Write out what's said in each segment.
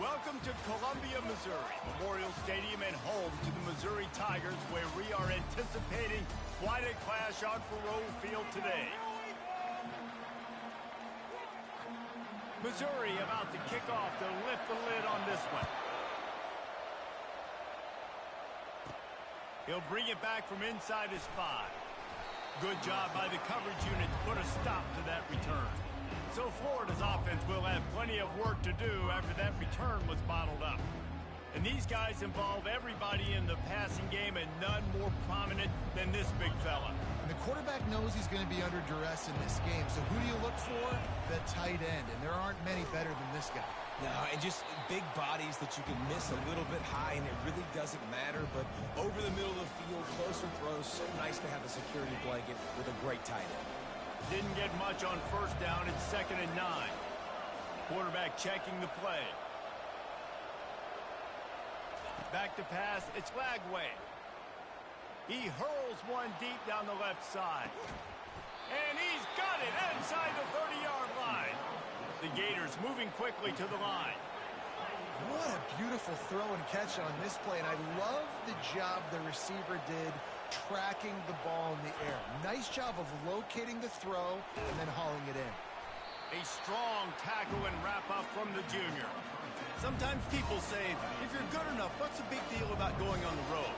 Welcome to Columbia, Missouri, Memorial Stadium and home to the Missouri Tigers, where we are anticipating quite a clash on Faroe Field today. Missouri about to kick off to lift the lid on this one. He'll bring it back from inside his 5. Good job by the coverage unit to put a stop to that return. So Florida's offense will have plenty of work to do after that return was bottled up. And these guys involve everybody in the passing game, and none more prominent than this big fella. And the quarterback knows he's going to be under duress in this game. So who do you look for? The tight end. And there aren't many better than this guy. No, and just big bodies that you can miss a little bit high, and it really doesn't matter. But over the middle of the field, closer throws, so nice to have a security blanket with a great tight end. Didn't get much on first down. It's 2nd and 9. Quarterback checking the play. Back to pass. It's Lagway. He hurls one deep down the left side. And he's got it inside the 30-yard line. The Gators moving quickly to the line. What a beautiful throw and catch on this play. And I love the job the receiver did tracking the ball in the air. Nice job of locating the throw and then hauling it in. A strong tackle and wrap-up from the junior. Sometimes people say, if you're good enough, what's the big deal about going on the road?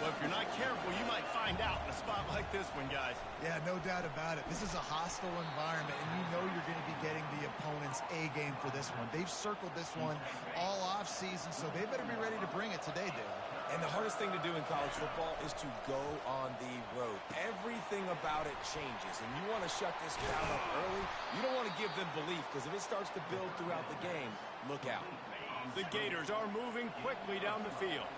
Well, if you're not careful, you might find out in a spot like this one, guys. Yeah, no doubt about it. This is a hostile environment, and you know you're going to be getting the opponent's A-game for this one. They've circled this one all off-season, so they better be ready to bring it today, David. And the hardest thing to do in college football is to go on the road. Everything about it changes, and you want to shut this crowd up early. You don't want to give them belief, because if it starts to build throughout the game, look out. The Gators are moving quickly down the field.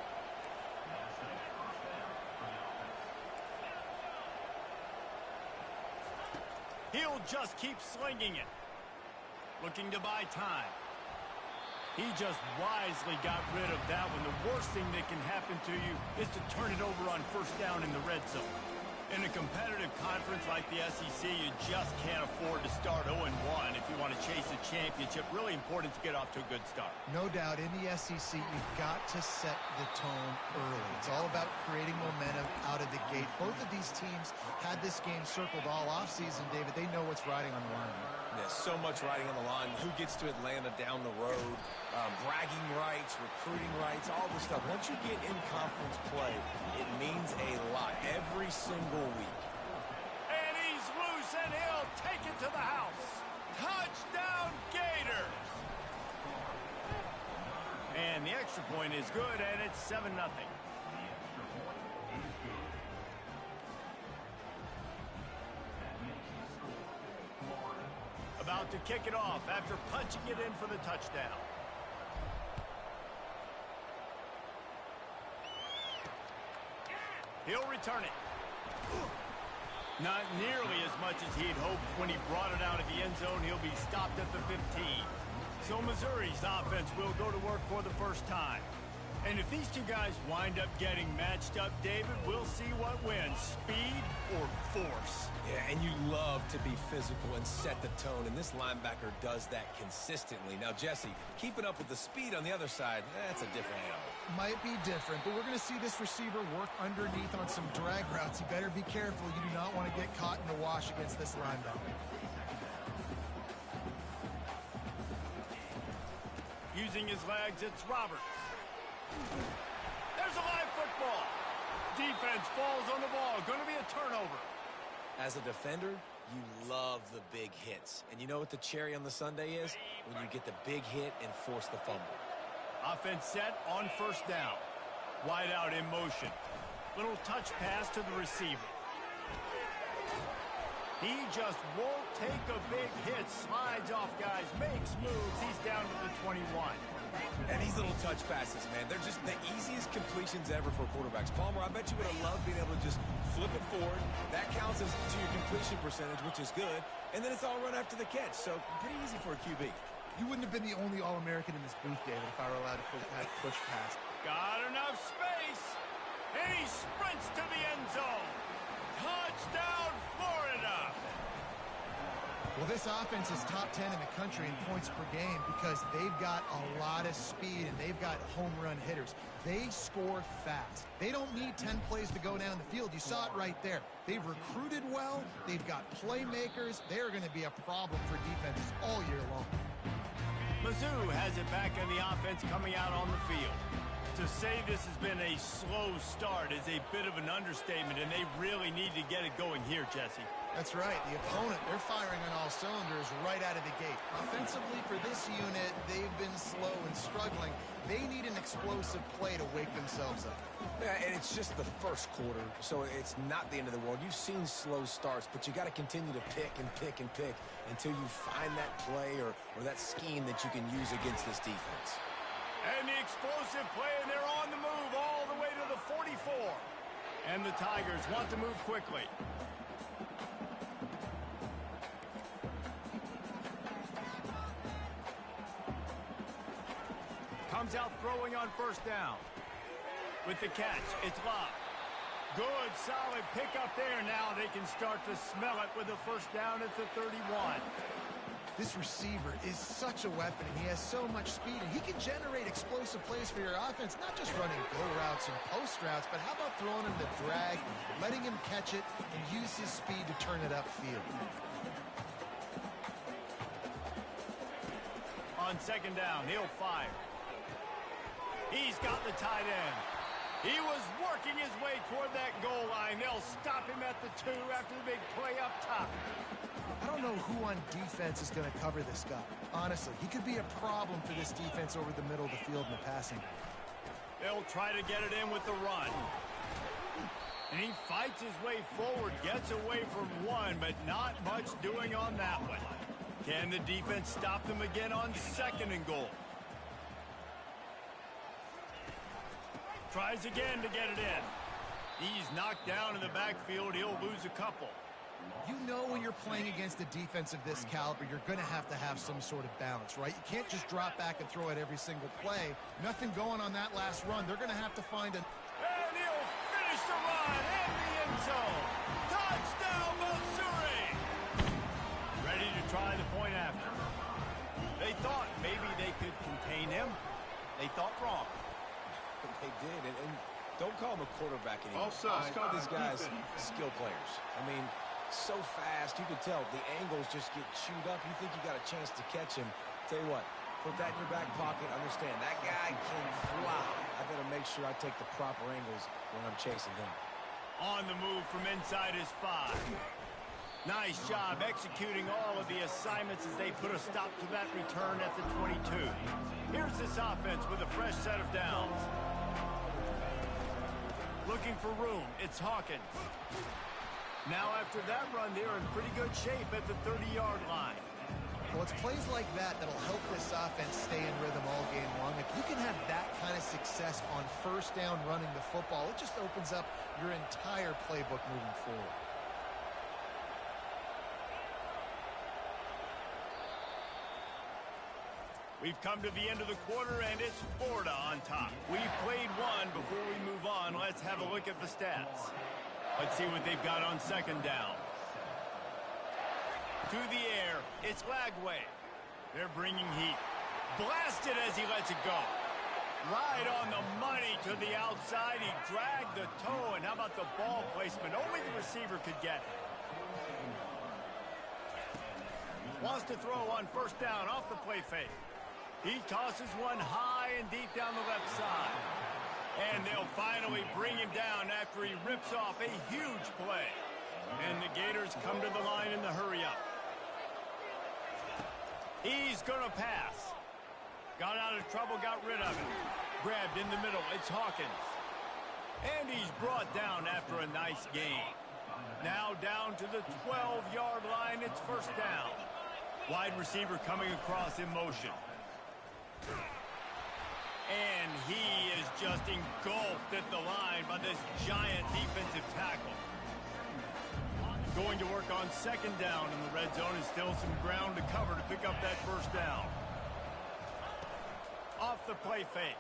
He'll just keep slinging it. Looking to buy time. He just wisely got rid of that one. The worst thing that can happen to you is to turn it over on first down in the red zone. In a competitive conference like the SEC, you just can't afford to start 0-1 if you want to chase a championship. Really important to get off to a good start. No doubt, in the SEC, you've got to set the tone early. It's all about creating momentum out of the gate. Both of these teams had this game circled all offseason, David. They know what's riding on the line. There's so much riding on the line. Who gets to Atlanta down the road? Bragging rights, recruiting rights, all this stuff. Once you get in conference play, it means a lot every single week. And he's loose, and he'll take it to the house. Touchdown, Gator! And the extra point is good, and it's 7-0. About to kick it off after punching it in for the touchdown. He'll return it. Not nearly as much as he'd hoped when he brought it out of the end zone. He'll be stopped at the 15. So Missouri's offense will go to work for the first time. And if these two guys wind up getting matched up, David, we'll see what wins, speed or force. Yeah, and you love to be physical and set the tone, and this linebacker does that consistently. Now, Jesse, keeping up with the speed on the other side, that's a different animal. Might be different, but we're going to see this receiver work underneath on some drag routes. You better be careful. You do not want to get caught in the wash against this linebacker. Using his legs, it's Roberts. There's a live football. Defense falls on the ball. Going to be a turnover. As a defender, you love the big hits. And you know what the cherry on the sundae is? When you get the big hit and force the fumble. Offense set on first down. Wide out in motion. Little touch pass to the receiver. He just won't take a big hit. Slides off guys, makes moves. He's down to the 21. And these little touch passes, man, they're just the easiest completions ever for quarterbacks. Palmer, I bet you would have loved being able to just flip it forward. That counts as to your completion percentage, which is good. And then it's all run after the catch. So pretty easy for a QB. You wouldn't have been the only All-American in this booth, David, if I were allowed to push past. Got enough space. And he sprints to the end zone. Touchdown, Florida. Well, this offense is top 10 in the country in points per game because they've got a lot of speed and they've got home run hitters. They score fast. They don't need 10 plays to go down the field. You saw it right there. They've recruited well. They've got playmakers. They're going to be a problem for defenses all year long. Mizzou has it back in the offense coming out on the field. To say this has been a slow start is a bit of an understatement, and they really need to get it going here, Jesse. That's right. The opponent, they're firing on all cylinders right out of the gate. Offensively, for this unit, they've been slow and struggling. They need an explosive play to wake themselves up. Yeah, and it's just the first quarter, so it's not the end of the world. You've seen slow starts, but you got to continue to pick and pick and pick until you find that play or that scheme that you can use against this defense. And the explosive play, and they're on the move all the way to the 44. And the Tigers want to move quickly. Comes out throwing on first down. With the catch, it's Love. Good, solid pickup there. Now they can start to smell it with a first down at the 31. This receiver is such a weapon, and he has so much speed, and he can generate explosive plays for your offense, not just running go routes and post routes, but how about throwing him the drag, letting him catch it, and use his speed to turn it upfield. On second down, he'll fire. He's got the tight end. He was working his way toward that goal line. They'll stop him at the 2 after the big play up top. I don't know who on defense is going to cover this guy. Honestly, he could be a problem for this defense over the middle of the field in the passing. They'll try to get it in with the run. And he fights his way forward, gets away from one, but not much doing on that one. Can the defense stop them again on second and goal? Tries again to get it in. He's knocked down in the backfield. He'll lose a couple. You know when you're playing against a defense of this caliber, you're going to have some sort of balance, right? You can't just drop back and throw it every single play. Nothing going on that last run. They're going to have to find a... And he'll finish the run in the end zone. Touchdown, Missouri! Ready to try the point after. They thought maybe they could contain him. They thought wrong. They did, and don't call him a quarterback anymore. Offside. Just call these guys skill players. I mean, so fast, you can tell the angles just get chewed up. You think you got a chance to catch him. Tell you what, put that in your back pocket. Understand, that guy can fly. I better make sure I take the proper angles when I'm chasing him. On the move from inside his 5. Nice job executing all of the assignments as they put a stop to that return at the 22. Here's this offense with a fresh set of downs. Looking for room, it's Hawkins. Now after that run, they're in pretty good shape at the 30-yard line. Well, it's plays like that that'll help this offense stay in rhythm all game long. If you can have that kind of success on first down running the football, it just opens up your entire playbook moving forward. We've come to the end of the quarter, and it's Florida on top. We've played one. Before we move on, let's have a look at the stats. Let's see what they've got on second down. To the air, it's Lagway. They're bringing heat. Blasted as he lets it go. Right on the money to the outside. He dragged the toe, and how about the ball placement? Only the receiver could get it. Wants to throw on first down off the play fake. He tosses one high and deep down the left side. And they'll finally bring him down after he rips off a huge play. And the Gators come to the line in the hurry-up. He's going to pass. Got out of trouble, got rid of it. Grabbed in the middle, it's Hawkins. And he's brought down after a nice gain. Now down to the 12-yard line, it's first down. Wide receiver coming across in motion. And he is just engulfed at the line by this giant defensive tackle. Going to work on second down in the red zone, and still some ground to cover to pick up that first down. Off the play fake.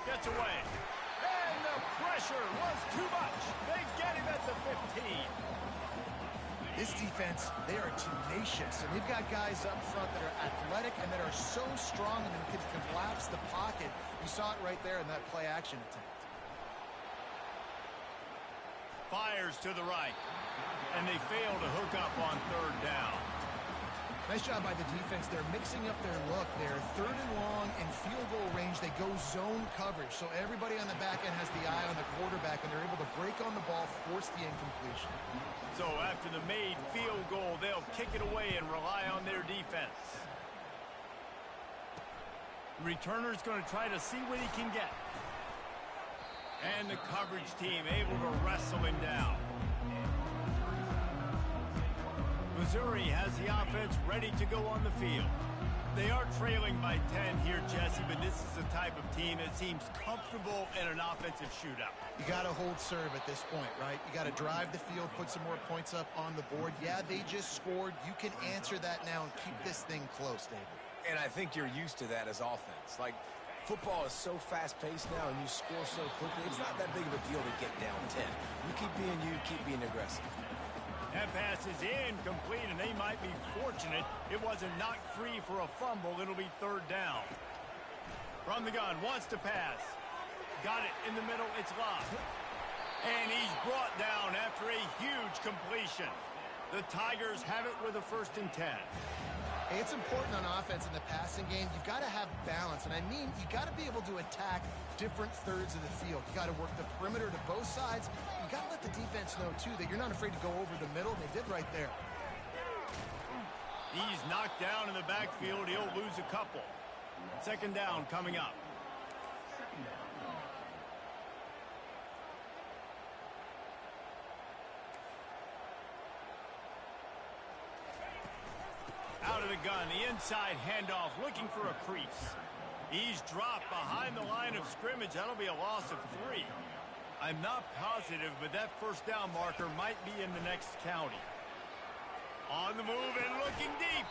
Gets away. And the pressure was too much. They get him at the 15. This defense, they are tenacious, and they've got guys up front that are athletic and that are so strong and can collapse the pocket. You saw it right there in that play-action attempt. Fires to the right, and they fail to hook up on third down. Nice job by the defense. They're mixing up their look. They're third and long in field goal range. They go zone coverage, so everybody on the back end has the eye on the quarterback, and they're able to break on the ball, force the incompletion. So after the made field goal, they'll kick it away and rely on their defense. The returner's going to try to see what he can get. And the coverage team able to wrestle him down. Missouri has the offense ready to go on the field. They are trailing by 10 here, Jesse, but this is the type of team that seems comfortable in an offensive shootout. You got to hold serve at this point, right? You got to drive the field, put some more points up on the board. Yeah, they just scored. You can answer that now and keep this thing close, David. And I think you're used to that as offense. Like, football is so fast-paced now, and you score so quickly, it's not that big of a deal to get down 10. You keep being you, keep being aggressive. That pass is incomplete, and they might be fortunate it wasn't knocked free for a fumble. It'll be third down. From the gun, wants to pass. Got it in the middle, it's lost. And he's brought down after a huge completion. The Tigers have it with a 1st and 10. Hey, it's important on offense in the passing game. You've got to have balance, and I mean you got to be able to attack different thirds of the field. You got to work the perimeter to both sides. You got to let the defense know, too, that you're not afraid to go over the middle. They did right there. He's knocked down in the backfield. He'll lose a couple. 2nd down coming up. Out of the gun, the inside handoff, looking for a crease. He's dropped behind the line of scrimmage. That'll be a loss of 3. I'm not positive, but that 1st down marker might be in the next county. On the move and looking deep.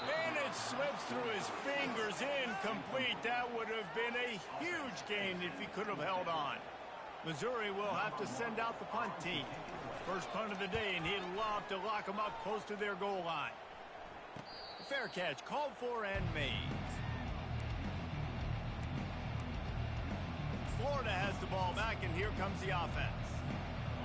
And it slips through his fingers, incomplete. That would have been a huge gain if he could have held on. Missouri will have to send out the punt team. First punt of the day, and he'd love to lock them up close to their goal line. Fair catch, called for and made. Florida has the ball back, and here comes the offense.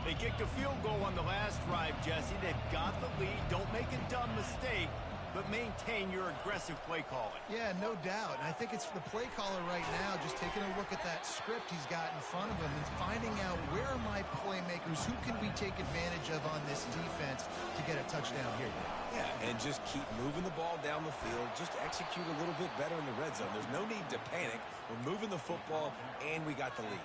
They kicked a field goal on the last drive, Jesse. They've got the lead. Don't make a dumb mistake, but maintain your aggressive play calling. Yeah, no doubt. And I think it's the play caller right now just taking a look at that script he's got in front of him and finding out where are my playmakers, who can we take advantage of on this defense to get a touchdown here. Yeah, and just keep moving the ball down the field. Just execute a little bit better in the red zone. There's no need to panic. We're moving the football, and we got the lead.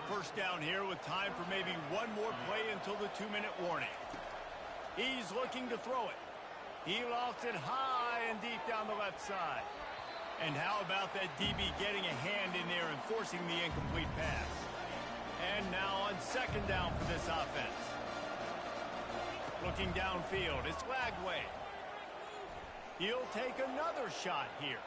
1st down here with time for maybe one more play until the 2-minute warning. He's looking to throw it. He lost it high and deep down the left side. And how about that DB getting a hand in there and forcing the incomplete pass? And now on 2nd down for this offense. Looking downfield, it's Lagway. He'll take another shot here.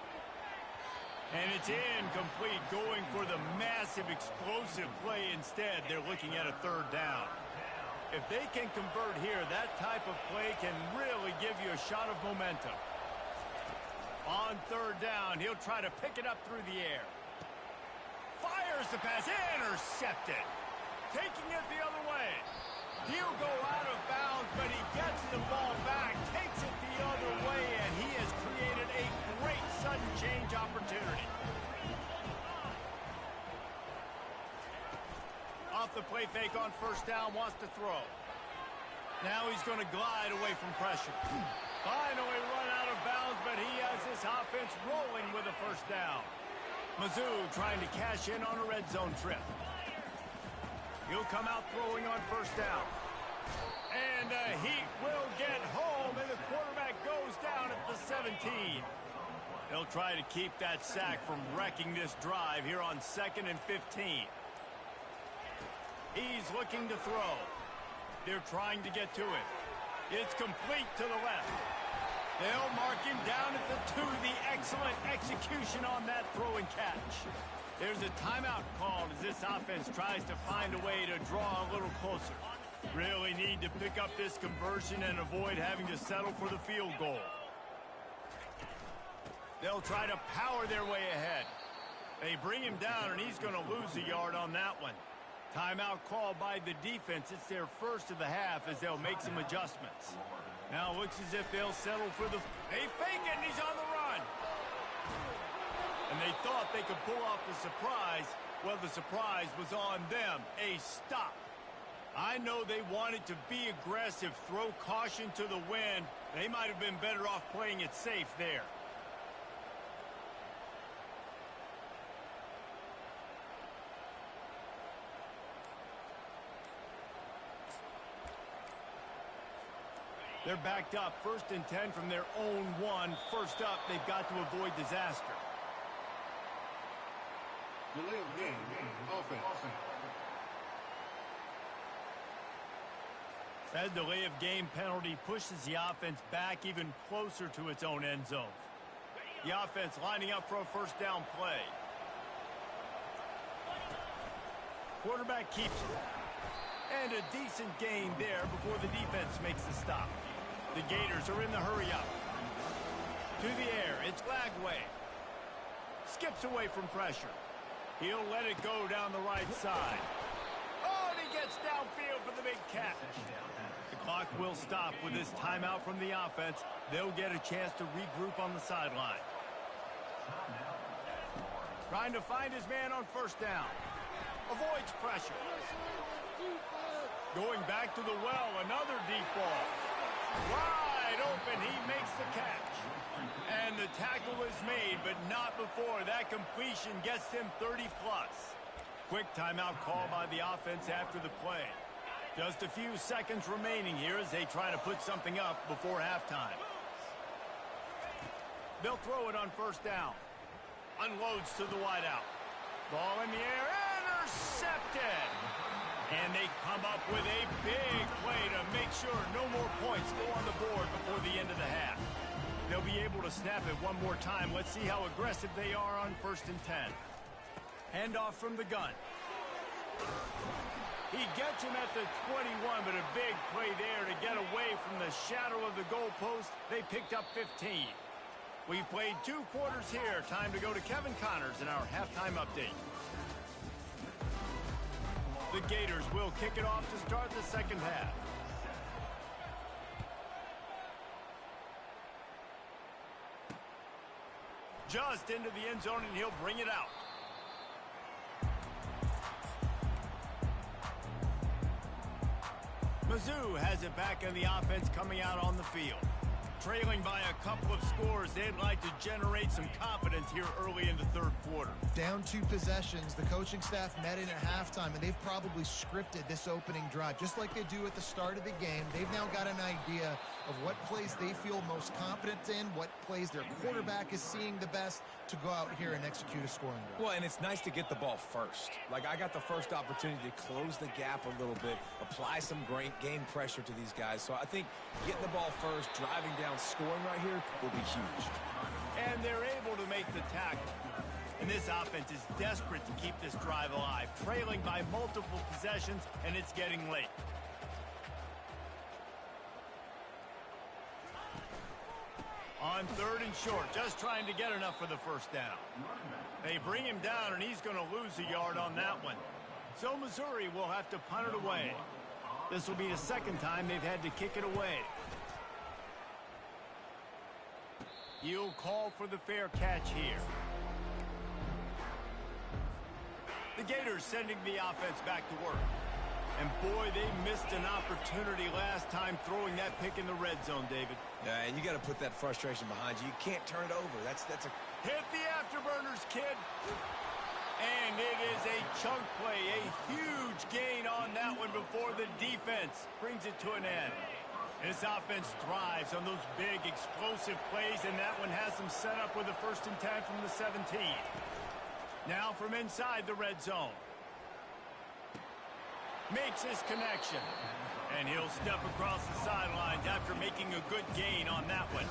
And it's incomplete, going for the massive explosive play instead. They're looking at a 3rd down. If they can convert here, that type of play can really give you a shot of momentum. On 3rd down, he'll try to pick it up through the air. Fires the pass, intercepted. Taking it the other way. He'll go out of bounds, but he gets the ball back, takes it the other way, and he has created a great sudden change opportunity. Off the play fake on 1st down, wants to throw. Now he's going to glide away from pressure. Finally run out of bounds, but he has this offense rolling with a 1st down. Mizzou trying to cash in on a red zone trip. He'll come out throwing on 1st down. And he will get home, and the quarterback goes down at the 17. They'll try to keep that sack from wrecking this drive here on 2nd and 15. He's looking to throw. They're trying to get to it. It's complete to the left. They'll mark him down at the 2. The excellent execution on that throw and catch. There's a timeout called as this offense tries to find a way to draw a little closer. Really need to pick up this conversion and avoid having to settle for the field goal. They'll try to power their way ahead. They bring him down, and he's going to lose a yard on that one. Timeout called by the defense. It's their first of the half as they'll make some adjustments. Now it looks as if they'll settle for the... They fake it, and he's on the run. And they thought they could pull off the surprise. Well, the surprise was on them. A stop. I know they wanted to be aggressive, throw caution to the wind. They might have been better off playing it safe there. They're backed up, 1st and 10 from their own 1. First up, they've got to avoid disaster. Delay of game, offense. That delay of game penalty pushes the offense back even closer to its own end zone. The offense lining up for a first down play. Quarterback keeps it. And a decent gain there before the defense makes the stop. The Gators are in the hurry up. To the air, it's Lagway. Skips away from pressure. He'll let it go down the right side. Oh, and he gets downfield for the big catch. The clock will stop with this timeout from the offense. They'll get a chance to regroup on the sideline. Trying to find his man on first down. Avoids pressure. Going back to the well, another deep ball. Wide open, he makes the catch. And the tackle is made, but not before that completion gets him 30-plus. Quick timeout call by the offense after the play. Just a few seconds remaining here as they try to put something up before halftime. They'll throw it on first down. Unloads to the wideout. Ball in the air, intercepted. And they come up with a big play to make sure no more points go on the board before the end of the half. They'll be able to snap it one more time. Let's see how aggressive they are on 1st and 10. Handoff from the gun. He gets him at the 21, but a big play there to get away from the shadow of the goalpost. They picked up 15. We've played 2 quarters here. Time to go to Kevin Connors in our halftime update. The Gators will kick it off to start the second half. Just into the end zone, and he'll bring it out. Mizzou has it back in the offense coming out on the field. Trailing by a couple of scores, they'd like to generate some confidence here early in the 3rd quarter. Down 2 possessions, the coaching staff met in at halftime, and they've probably scripted this opening drive. Just like they do at the start of the game, they've now got an idea of what plays they feel most confident in, what plays their quarterback is seeing the best to go out here and execute a scoring drive. Well, and it's nice to get the ball first. Like, I got the first opportunity to close the gap a little bit, apply some great game pressure to these guys. So I think getting the ball first, driving down, scoring right here will be huge. And they're able to make the tackle. And this offense is desperate to keep this drive alive, trailing by multiple possessions, and it's getting late. On 3rd and short, just trying to get enough for the first down. They bring him down, and he's going to lose a yard on that one. So Missouri will have to punt it away. This will be the 2nd time they've had to kick it away. He'll call for the fair catch here. The Gators sending the offense back to work. And boy, they missed an opportunity last time throwing that pick in the red zone, David. Yeah, and you got to put that frustration behind you. You can't turn it over. That's a... Hit the afterburners, kid. And it is a chunk play, a huge gain on that one before the defense brings it to an end. This offense thrives on those big, explosive plays, and that one has them set up with a 1st and 10 from the 17. Now from inside the red zone. Makes his connection. And he'll step across the sidelines after making a good gain on that one.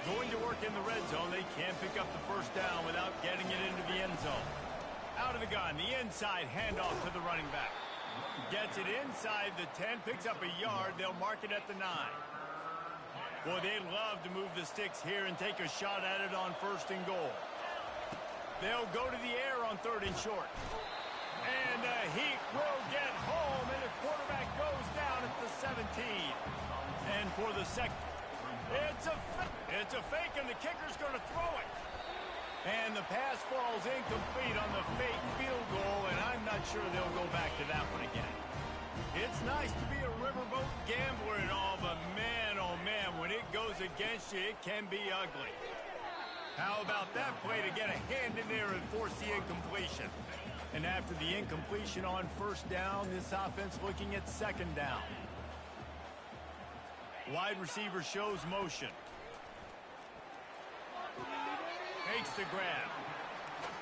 Going to work in the red zone, they can't pick up the first down without getting it into the end zone. Out of the gun, the inside handoff to the running back. Gets it inside the 10, picks up a yard. They'll mark it at the 9. Boy, they'd love to move the sticks here and take a shot at it on 1st and goal. They'll go to the air on 3rd and short. And the Heat will get home, and the quarterback goes down at the 17. And for the second, it's a fake, and the kicker's going to throw it. And the pass falls incomplete on the fake field goal, and I'm not sure they'll go back to that one again. It's nice to be a riverboat gambler and all, but man, oh man, when it goes against you, it can be ugly. How about that play to get a hand in there and force the incompletion? And after the incompletion on 1st down, this offense looking at 2nd down. Wide receiver shows motion. Makes the grab.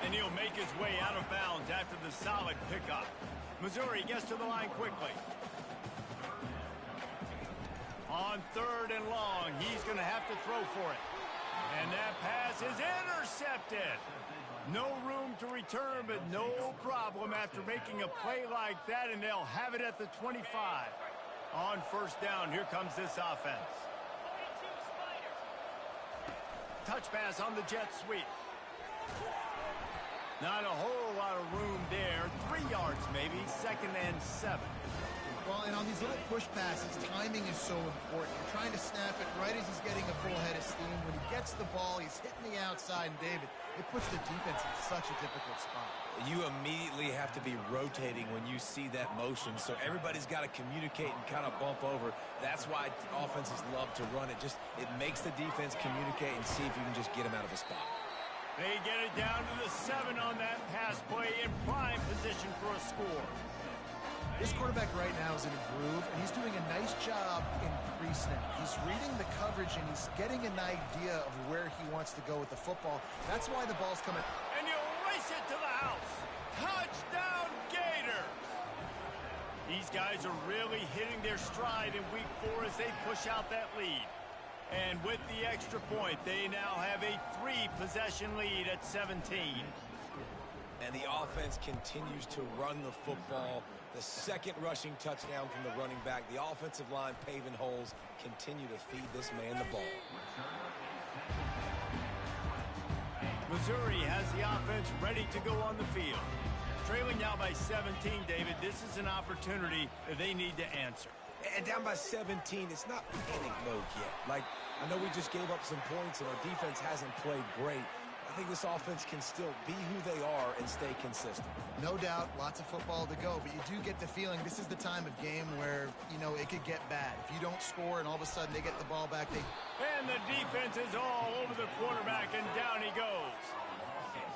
And he'll make his way out of bounds after the solid pickup. Missouri gets to the line quickly. On 3rd and long, he's going to have to throw for it. And that pass is intercepted. No room to return, but no problem after making a play like that, and they'll have it at the 25. On 1st down, here comes this offense. Touch pass on the jet sweep. Not a whole lot of room there. 3 yards maybe, 2nd and 7. Well, and on these little push passes, timing is so important. You're trying to snap it right as he's getting a full head of steam. When he gets the ball, he's hitting the outside, and David, it puts the defense in such a difficult spot. You immediately have to be rotating when you see that motion, so everybody's got to communicate and kind of bump over. That's why offenses love to run it. It makes the defense communicate and see if you can just get him out of a spot. They get it down to the 7 on that pass play in prime position for a score. This quarterback right now is in a groove, and he's doing a nice job in pre-snap. He's reading the coverage, and he's getting an idea of where he wants to go with the football. That's why the ball's coming. And he'll race it to the house. Touchdown, Gator! These guys are really hitting their stride in week 4 as they push out that lead. And with the extra point, they now have a 3-possession lead at 17. And the offense continues to run the football. The 2nd rushing touchdown from the running back. The offensive line paving holes. Continue to feed this man the ball. Missouri has the offense ready to go on the field. Trailing now by 17, David. This is an opportunity that they need to answer. And down by 17, it's not panic mode yet. Like, I know we just gave up some points and our defense hasn't played great. I think this offense can still be who they are and stay consistent. No doubt, lots of football to go, but you do get the feeling this is the time of game where, it could get bad. If you don't score and all of a sudden they get the ball back, And the defense is all over the quarterback, and down he goes.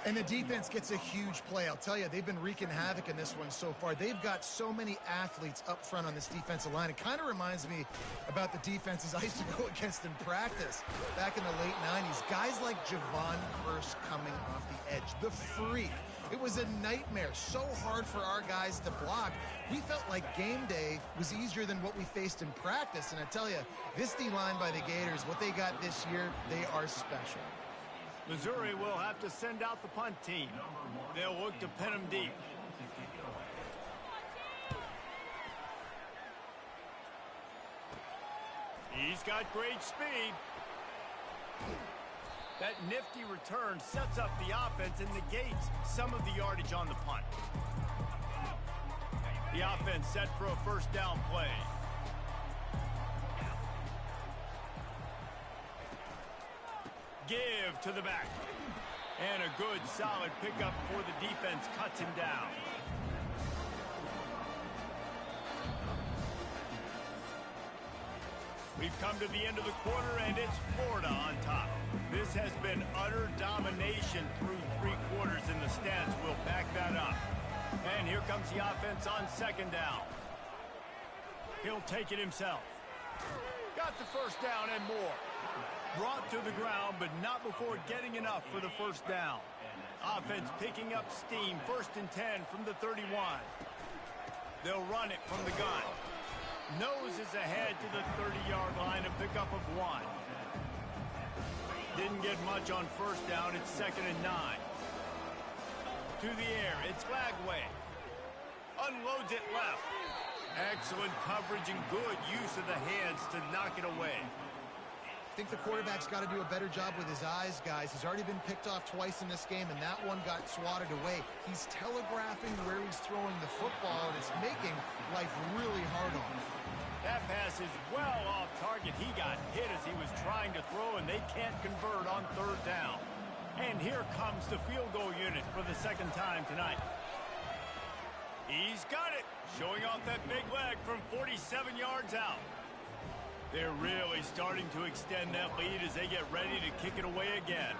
And the defense gets a huge play. I'll tell you, they've been wreaking havoc in this one so far. They've got so many athletes up front on this defensive line. It kind of reminds me about the defenses I used to go against in practice back in the late 90s. Guys like Javon Curse coming off the edge. The freak. It was a nightmare. So hard for our guys to block. We felt like game day was easier than what we faced in practice. And I tell you, this D-line by the Gators, what they got this year, they are special. Missouri will have to send out the punt team. They'll look to pin them deep. He's got great speed. That nifty return sets up the offense and negates some of the yardage on the punt. The offense set for a 1st down play. Give to the back. And a good, solid pickup before the defense cuts him down. We've come to the end of the quarter, and it's Florida on top. This has been utter domination through 3 quarters, and the stats will back that up. And here comes the offense on 2nd down. He'll take it himself. Got the 1st down and more. Brought to the ground, but not before getting enough for the 1st down. Offense picking up steam. 1st and 10 from the 31. They'll run it from the gun. Noses ahead to the 30-yard line, a pickup of 1. Didn't get much on 1st down. It's 2nd and 9. To the air, it's Flagway. unloads it left. Excellent coverage and good use of the hands to knock it away. I think the quarterback's got to do a better job with his eyes, guys. He's already been picked off twice in this game, and that one got swatted away. He's telegraphing where he's throwing the football, and it's making life really hard on him. That pass is well off target. He got hit as he was trying to throw, and they can't convert on third down. And here comes the field goal unit for the second time tonight. He's got it, showing off that big leg from 47 yards out. They're really starting to extend that lead as they get ready to kick it away again.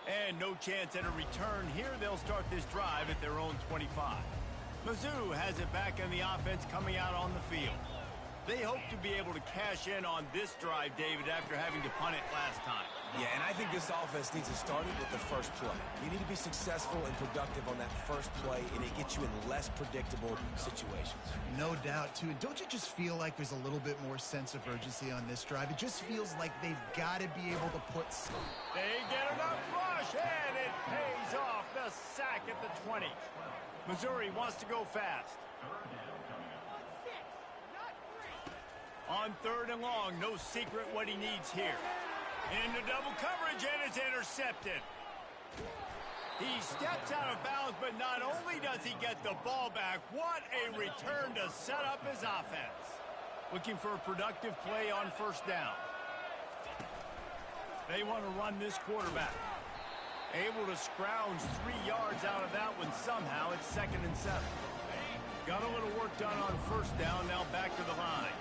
And no chance at a return here. They'll start this drive at their own 25. Mizzou has it back in the offense coming out on the field. They hope to be able to cash in on this drive, David, after having to punt it last time. Yeah, and I think this offense needs to start it with the first play. You need to be successful and productive on that first play, and it gets you in less predictable situations. No doubt, too. And don't you just feel like there's a little bit more sense of urgency on this drive? It just feels like they've got to be able to put some... They get enough rush, and it pays off. The sack at the 20. Missouri wants to go fast. On third and long, no secret what he needs here. Into double coverage, and it's intercepted. He steps out of bounds, but not only does he get the ball back, what a return to set up his offense. Looking for a productive play on first down. They want to run this quarterback. Able to scrounge 3 yards out of that one somehow. It's 2nd and 7. Got a little work done on first down, now back to the line.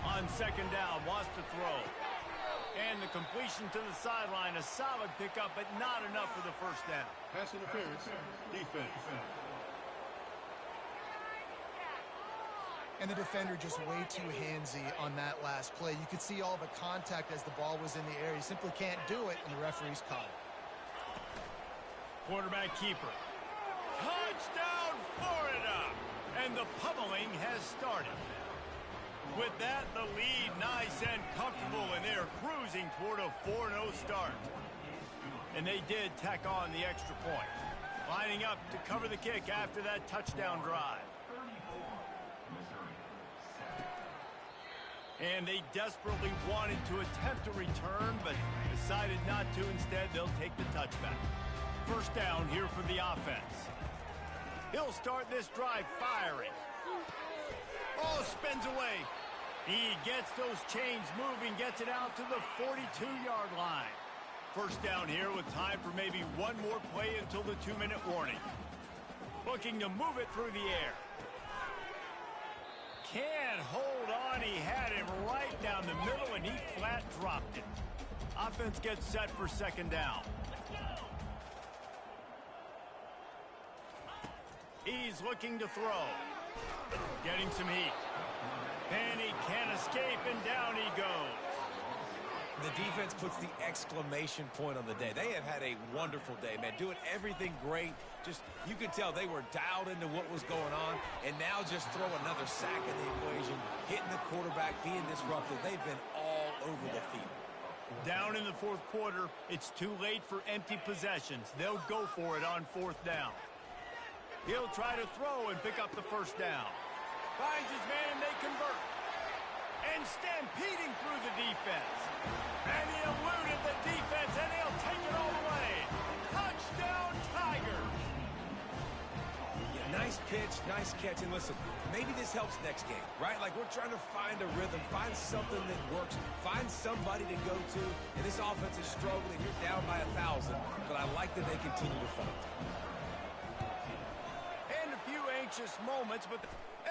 On second down, wants to throw. And the completion to the sideline, a solid pickup, but not enough for the first down. Pass interference, defense. And the defender just way too handsy on that last play. You could see all the contact as the ball was in the air. He simply can't do it, and the referee's caught it. Quarterback keeper. Touchdown, Florida! And the pummeling has started. With that, the lead nice and comfortable, and they're cruising toward a 4-0 start. And they did tack on the extra point. Lining up to cover the kick after that touchdown drive. And they desperately wanted to attempt a return, but decided not to. Instead, they'll take the touchback. First down here for the offense. He'll start this drive firing. Oh, spins away. He gets those chains moving, gets it out to the 42-yard line. First down here with time for maybe one more play until the 2-minute warning. Looking to move it through the air. Can't hold on. He had him right down the middle, and he flat dropped it. Offense gets set for second down. He's looking to throw. Getting some heat. And he can't escape, and down he goes. The defense puts the exclamation point on the day. They have had a wonderful day, man. Doing everything great. Just, you could tell they were dialed into what was going on, and now just throw another sack in the equation, hitting the quarterback, being disruptive. They've been all over the field. Down in the fourth quarter, it's too late for empty possessions. They'll go for it on fourth down. He'll try to throw and pick up the first down. Finds his man, they convert. And stampeding through the defense. And he eluded the defense, and he'll take it all the way. Touchdown, Tigers! Yeah, nice pitch, nice catch. And listen, maybe this helps next game, right? Like, we're trying to find a rhythm, find something that works, find somebody to go to. And this offense is struggling. You're down by 1,000, but I like that they continue to fight. And a few anxious moments, but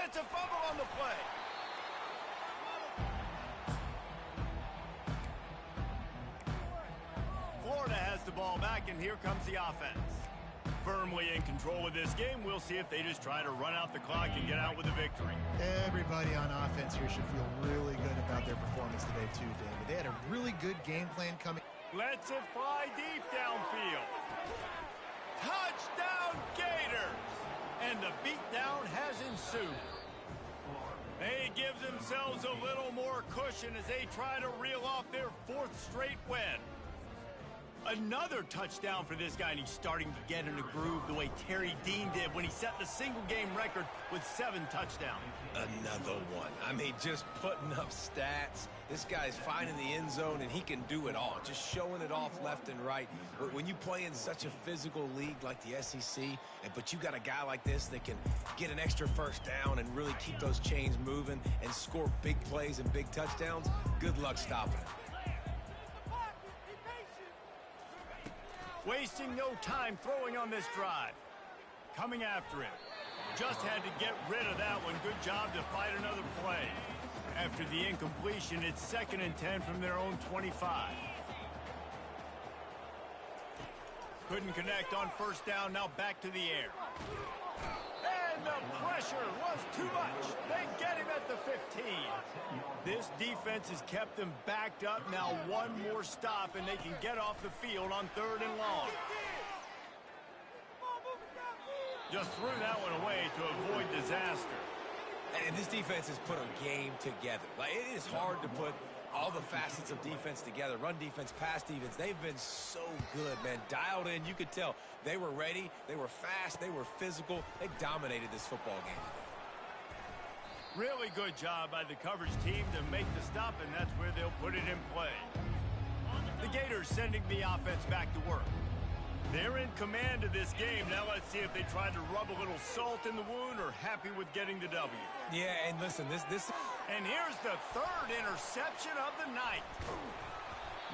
it's a fumble on the play. Florida has the ball back, and here comes the offense. Firmly in control of this game. We'll see if they just try to run out the clock and get out with a victory. Everybody on offense here should feel really good about their performance today, too, David. They had a really good game plan coming. Lets it fly deep downfield. Touchdown, Gators! And the beatdown has ensued. He gives themselves a little more cushion as they try to reel off their 4th straight win. Another touchdown for this guy, and he's starting to get in a groove the way Terry Dean did when he set the single-game record with 7 touchdowns. Another one. I mean, just putting up stats. This guy's finding the end zone, and he can do it all, just showing it off left and right. But when you play in such a physical league like the SEC, but you got a guy like this that can get an extra first down and really keep those chains moving and score big plays and big touchdowns, good luck stopping it. Wasting no time throwing on this drive. Coming after him. Just had to get rid of that one. Good job to fight another play. After the incompletion, it's 2nd and 10 from their own 25. Couldn't connect on first down. Now back to the air. And the pressure was too much. They get him at the 15. This defense has kept them backed up. Now one more stop, and they can get off the field on 3rd and long. Just threw that one away to avoid disaster. And this defense has put a game together. Like, it is hard to put all the facets of defense together. Run defense, pass defense. They've been so good, man. Dialed in. You could tell they were ready. They were fast. They were physical. They dominated this football game. Really good job by the coverage team to make the stop, and that's where they'll put it in play. The Gators sending the offense back to work. They're in command of this game. Now let's see if they tried to rub a little salt in the wound or happy with getting the W. Yeah, and listen, this... And here's the 3rd interception of the night.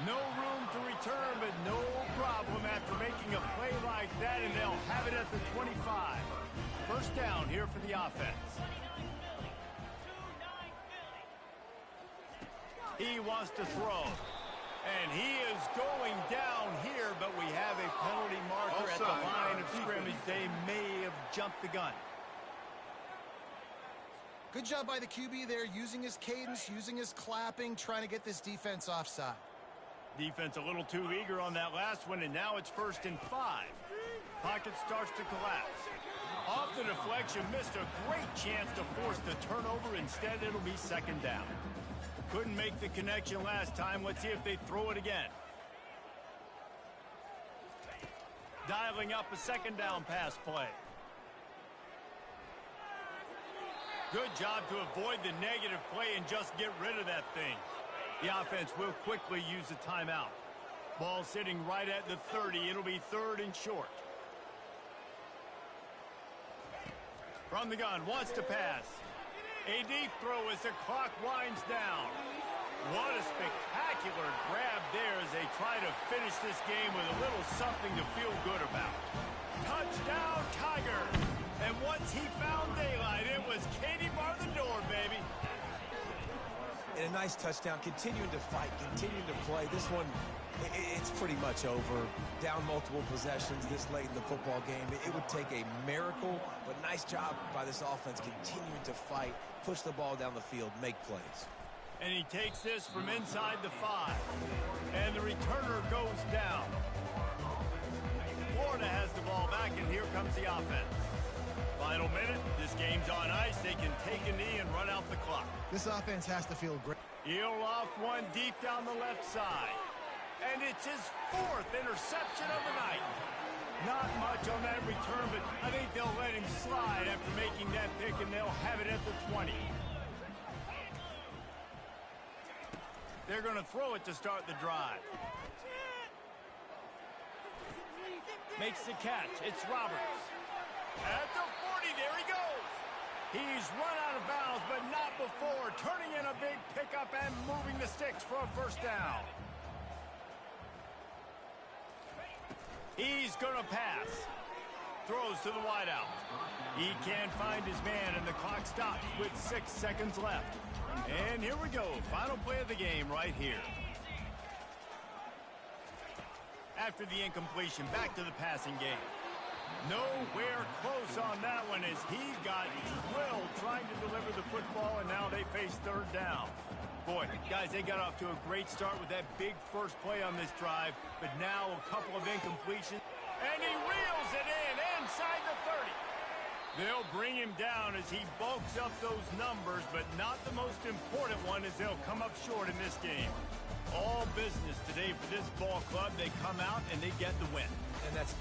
No room to return, but no problem after making a play like that, and they'll have it at the 25. First down here for the offense. He wants to throw. And he is going down here, but we have a penalty marker at the line of scrimmage. They may have jumped the gun. Good job by the QB there, using his cadence, using his clapping, trying to get this defense offside. Defense a little too eager on that last one, and now it's 1st and 5. Pocket starts to collapse. Off the deflection, missed a great chance to force the turnover. Instead, it'll be 2nd down. Couldn't make the connection last time. Let's see if they throw it again. Dialing up a 2nd down pass play. Good job to avoid the negative play and just get rid of that thing. The offense will quickly use a timeout. Ball sitting right at the 30. It'll be 3rd and short. From the gun, wants to pass. A deep throw as the clock winds down. What a spectacular grab there as they try to finish this game with a little something to feel good about. Touchdown, Tigers! And once he found daylight, it was Katie bar the door, baby. And a nice touchdown, continuing to fight, continuing to play. This one, it's pretty much over. Down multiple possessions this late in the football game. It would take a miracle, but nice job by this offense continuing to fight, push the ball down the field, make plays. And he takes this from inside the 5. And the returner goes down. Florida has the ball back, and here comes the offense. Final minute. This game's on ice. They can take a knee and run out the clock. This offense has to feel great. He'll loft one deep down the left side. And it's his 4th interception of the night. Not much on that return, but I think they'll let him slide after making that pick, and they'll have it at the 20. They're going to throw it to start the drive. Makes the catch. It's Roberts. At the 40, there he goes. He's run out of bounds, but not before. Turning in a big pickup and moving the sticks for a first down. He's going to pass. Throws to the wideout. He can't find his man, and the clock stops with 6 seconds left. And here we go. Final play of the game right here. After the incompletion, back to the passing game. Nowhere close on that one as he got drilled trying to deliver the football, and now they face 3rd down. Boy, guys, they got off to a great start with that big first play on this drive, but now a couple of incompletions, and he reels it in inside the 30. They'll bring him down as he bulks up those numbers, but not the most important one as they'll come up short in this game. All business today for this ball club. They come out and they get the win. And that's